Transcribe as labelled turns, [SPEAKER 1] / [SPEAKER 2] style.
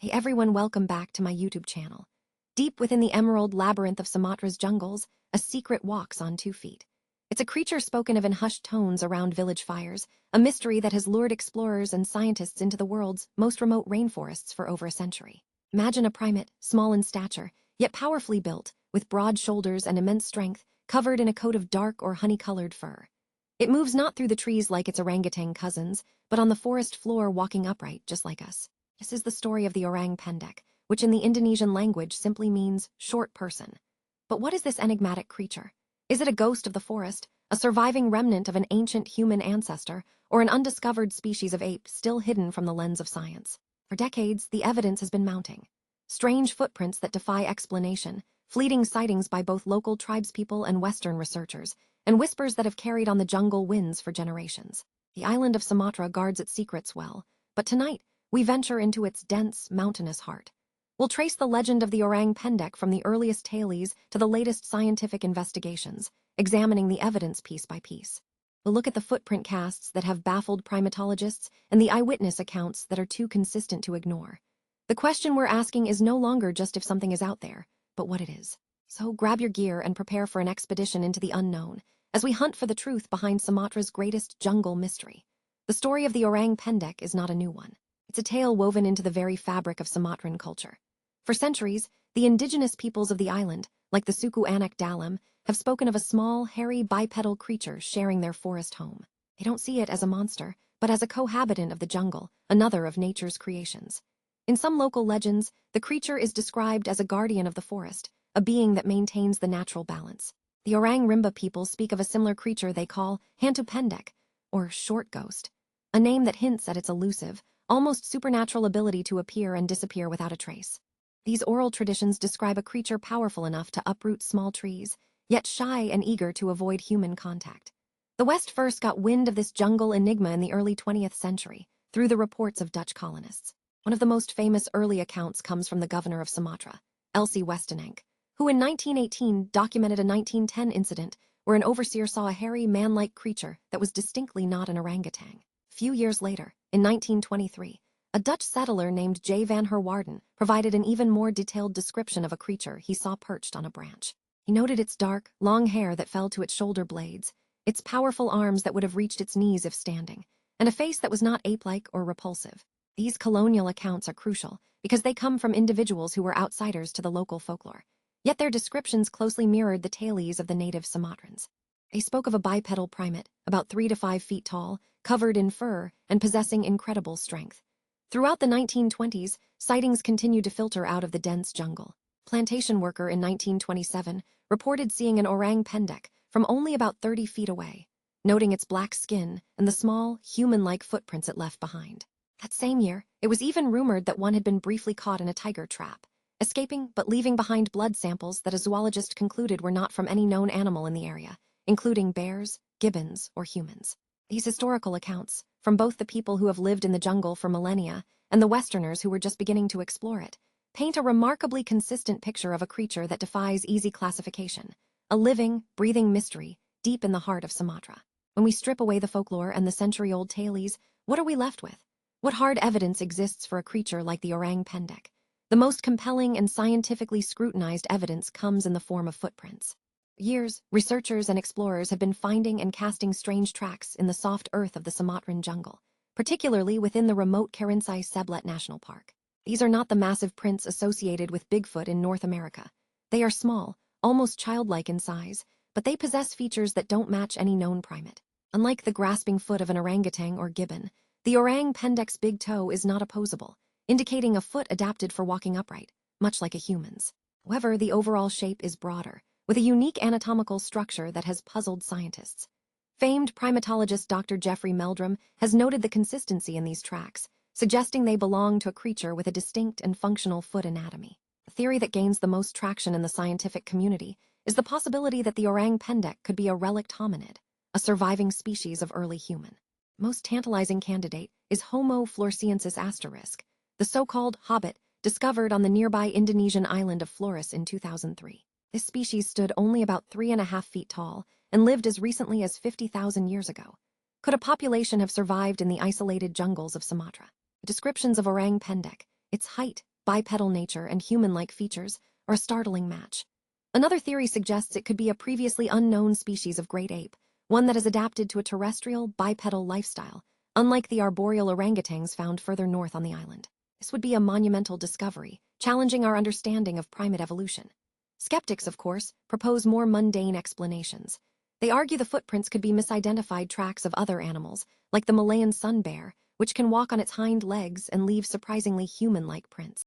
[SPEAKER 1] Hey everyone, welcome back to my YouTube channel. Deep within the emerald labyrinth of Sumatra's jungles, a secret walks on 2 feet. It's a creature spoken of in hushed tones around village fires, a mystery that has lured explorers and scientists into the world's most remote rainforests for over a century. Imagine a primate, small in stature, yet powerfully built, with broad shoulders and immense strength, covered in a coat of dark or honey-colored fur. It moves not through the trees like its orangutan cousins, but on the forest floor walking upright just like us. This is the story of the Orang Pendek, which in the Indonesian language simply means short person. But what is this enigmatic creature? Is it a ghost of the forest, a surviving remnant of an ancient human ancestor, or an undiscovered species of ape still hidden from the lens of science? For decades, the evidence has been mounting. Strange footprints that defy explanation, fleeting sightings by both local tribespeople and Western researchers, and whispers that have carried on the jungle winds for generations. The island of Sumatra guards its secrets well, but tonight, we venture into its dense, mountainous heart. We'll trace the legend of the Orang Pendek from the earliest tales to the latest scientific investigations, examining the evidence piece by piece. We'll look at the footprint casts that have baffled primatologists and the eyewitness accounts that are too consistent to ignore. The question we're asking is no longer just if something is out there, but what it is. So grab your gear and prepare for an expedition into the unknown, as we hunt for the truth behind Sumatra's greatest jungle mystery. The story of the Orang Pendek is not a new one. It's a tale woven into the very fabric of Sumatran culture. For centuries, the indigenous peoples of the island, like the Suku Anak Dalam, have spoken of a small, hairy, bipedal creature sharing their forest home. They don't see it as a monster, but as a cohabitant of the jungle, another of nature's creations. In some local legends, the creature is described as a guardian of the forest, a being that maintains the natural balance. The Orang Rimba people speak of a similar creature they call Hantu Pendek, or short ghost, a name that hints at its elusive, almost supernatural ability to appear and disappear without a trace. These oral traditions describe a creature powerful enough to uproot small trees, yet shy and eager to avoid human contact. The West first got wind of this jungle enigma in the early 20th century, through the reports of Dutch colonists. One of the most famous early accounts comes from the governor of Sumatra, Elsie Westenank, who in 1918 documented a 1910 incident where an overseer saw a hairy, man-like creature that was distinctly not an orangutan. A few years later, in 1923, a Dutch settler named J. van Herwaarden provided an even more detailed description of a creature he saw perched on a branch. He noted its dark, long hair that fell to its shoulder blades, its powerful arms that would have reached its knees if standing, and a face that was not ape-like or repulsive. These colonial accounts are crucial because they come from individuals who were outsiders to the local folklore. Yet their descriptions closely mirrored the tales of the native Sumatrans. They spoke of a bipedal primate, about 3 to 5 feet tall, covered in fur, and possessing incredible strength. Throughout the 1920s, sightings continued to filter out of the dense jungle. A plantation worker in 1927 reported seeing an Orang Pendek from only about 30 feet away, noting its black skin and the small, human-like footprints it left behind. That same year, it was even rumored that one had been briefly caught in a tiger trap, escaping but leaving behind blood samples that a zoologist concluded were not from any known animal in the area, including bears, gibbons, or humans. These historical accounts, from both the people who have lived in the jungle for millennia and the Westerners who were just beginning to explore it, paint a remarkably consistent picture of a creature that defies easy classification, a living, breathing mystery deep in the heart of Sumatra. When we strip away the folklore and the century-old tales, what are we left with? What hard evidence exists for a creature like the Orang Pendek? The most compelling and scientifically scrutinized evidence comes in the form of footprints. For years, researchers and explorers have been finding and casting strange tracks in the soft earth of the Sumatran jungle, particularly within the remote Karinsai Seblet National Park. These are not the massive prints associated with Bigfoot in North America. They are small, almost childlike in size, but they possess features that don't match any known primate. Unlike the grasping foot of an orangutan or gibbon, the Orang Pendek's big toe is not opposable, indicating a foot adapted for walking upright, much like a human's. However, the overall shape is broader, with a unique anatomical structure that has puzzled scientists. Famed primatologist Dr. Jeffrey Meldrum has noted the consistency in these tracks, suggesting they belong to a creature with a distinct and functional foot anatomy. The theory that gains the most traction in the scientific community is the possibility that the Orang Pendek could be a relict hominid, a surviving species of early human. Most tantalizing candidate is Homo floresiensis asterisk, the so-called hobbit discovered on the nearby Indonesian island of Flores in 2003. This species stood only about 3.5 feet tall and lived as recently as 50,000 years ago. Could a population have survived in the isolated jungles of Sumatra? The descriptions of Orang Pendek, its height, bipedal nature, and human-like features are a startling match. Another theory suggests it could be a previously unknown species of great ape, one that has adapted to a terrestrial, bipedal lifestyle, unlike the arboreal orangutans found further north on the island. This would be a monumental discovery, challenging our understanding of primate evolution. Skeptics, of course, propose more mundane explanations. They argue the footprints could be misidentified tracks of other animals, like the Malayan sun bear, which can walk on its hind legs and leave surprisingly human-like prints.